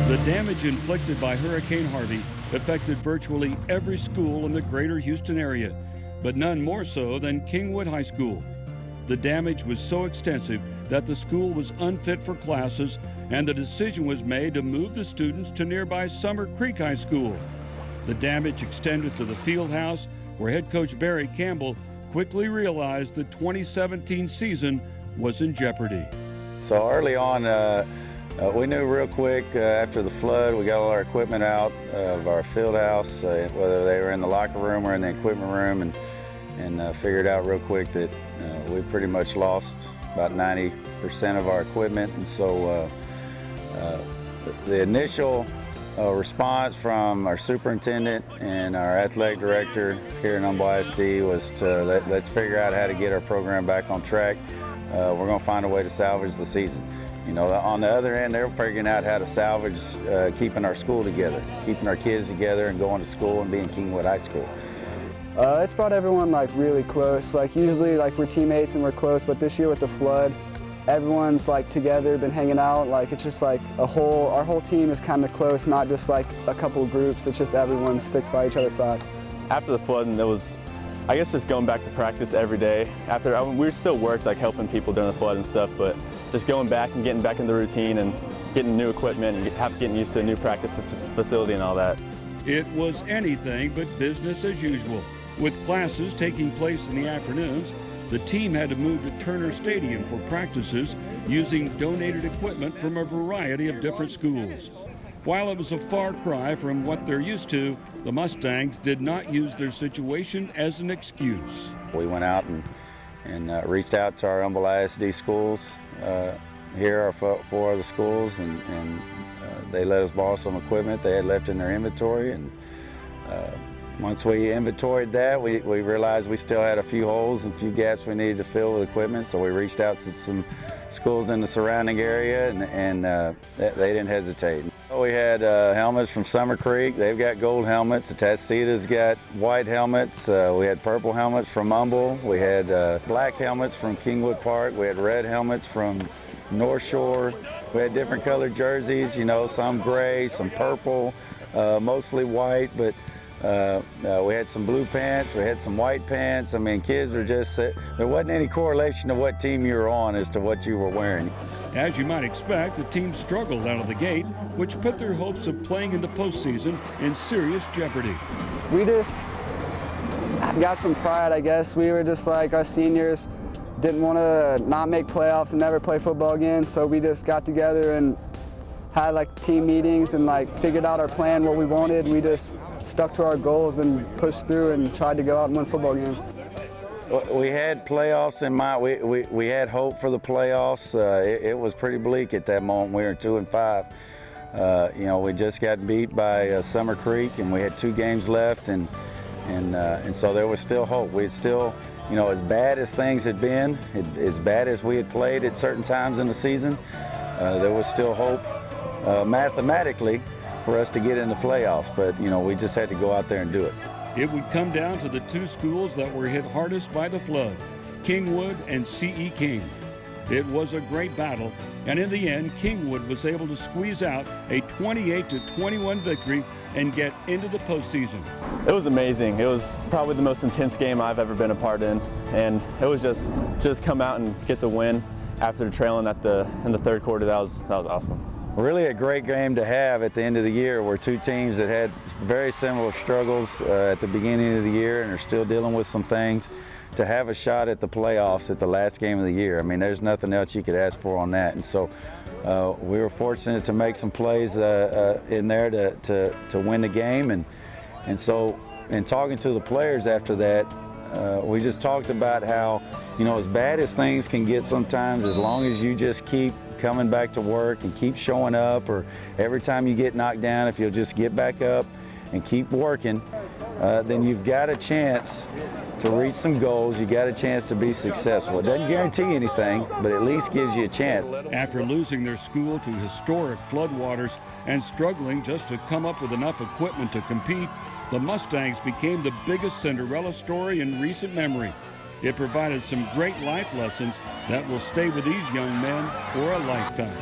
The damage inflicted by Hurricane Harvey affected virtually every school in the greater Houston area, but none more so than Kingwood High School. The damage was so extensive that the school was unfit for classes, and the decision was made to move the students to nearby Summer Creek High School. The damage extended to the field house, where head coach Barry Campbell quickly realized the 2017 season was in jeopardy. So early on, we knew real quick after the flood, we got all our equipment out of our field house, whether they were in the locker room or in the equipment room, and figured out real quick that we pretty much lost about 90% of our equipment. And so the initial response from our superintendent and our athletic director here in Humble ISD was to let's figure out how to get our program back on track. We're going to find a way to salvage the season. You know, on the other end, they're figuring out how to salvage keeping our school together, keeping our kids together and going to school and being Kingwood High School. It's brought everyone like really close. Like usually like we're teammates and we're close, but this year with the flood, everyone's like together, been hanging out. Like it's just like our whole team is kind of close, not just like a couple groups. It's just everyone stick by each other's side. After the flood, it was, I guess, just going back to practice every day. We still worked like helping people during the flood and stuff, but just going back and getting back in the routine and getting new equipment and getting used to a new practice facility and all that. It was anything but business as usual. With classes taking place in the afternoons, the team had to move to Turner Stadium for practices using donated equipment from a variety of different schools. While it was a far cry from what they're used to, the Mustangs did not use their situation as an excuse. We went out and reached out to our Humble ISD schools. Here are four other schools, and they let us borrow some equipment they had left in their inventory. And once we inventoried that, we realized we still had a few holes and a few gaps we needed to fill with equipment, so we reached out to some schools in the surrounding area, and they didn't hesitate. We had helmets from Summer Creek. They've got gold helmets. Tacita's got white helmets. We had purple helmets from Humble. We had black helmets from Kingwood Park. We had red helmets from North Shore. We had different colored jerseys, you know, some gray, some purple, mostly white, but we had some blue pants, we had some white pants. I mean, kids were just, there wasn't any correlation to what team you were on as to what you were wearing. As you might expect, the team struggled out of the gate, which put their hopes of playing in the postseason in serious jeopardy. We just got some pride, I guess. We were just like, our seniors didn't want to not make playoffs and never play football again, so we just got together and had like team meetings and like figured out our plan, what we wanted. We just stuck to our goals and pushed through and tried to go out and win football games. We had playoffs in mind. We had hope for the playoffs. It was pretty bleak at that moment. We were 2-5. You know, we just got beat by Summer Creek, and we had 2 games left, and so there was still hope. We'd still, you know, as bad as things had been, as bad as we had played at certain times in the season, there was still hope mathematically for us to get in the playoffs, but you know, we just had to go out there and do it. It would come down to the 2 schools that were hit hardest by the flood, Kingwood and C.E. King. It was a great battle, and in the end, Kingwood was able to squeeze out a 28-21 victory and get into the postseason. It was amazing. It was probably the most intense game I've ever been a part in, and it was just come out and get the win after trailing in the third quarter. That was awesome. Really a great game to have at the end of the year. We're 2 teams that had very similar struggles at the beginning of the year and are still dealing with some things. To have a shot at the playoffs at the last game of the year, I mean, there's nothing else you could ask for on that. And so we were fortunate to make some plays in there to win the game. And so in talking to the players after that, we just talked about how, you know, as bad as things can get sometimes, as long as you just keep coming back to work and keep showing up, or every time you get knocked down, if you'll just get back up and keep working, then you've got a chance to reach some goals. You got a chance to be successful. It doesn't guarantee anything, but at least gives you a chance. After losing their school to historic floodwaters and struggling just to come up with enough equipment to compete, the Mustangs became the biggest Cinderella story in recent memory. It provided some great life lessons that will stay with these young men for a lifetime.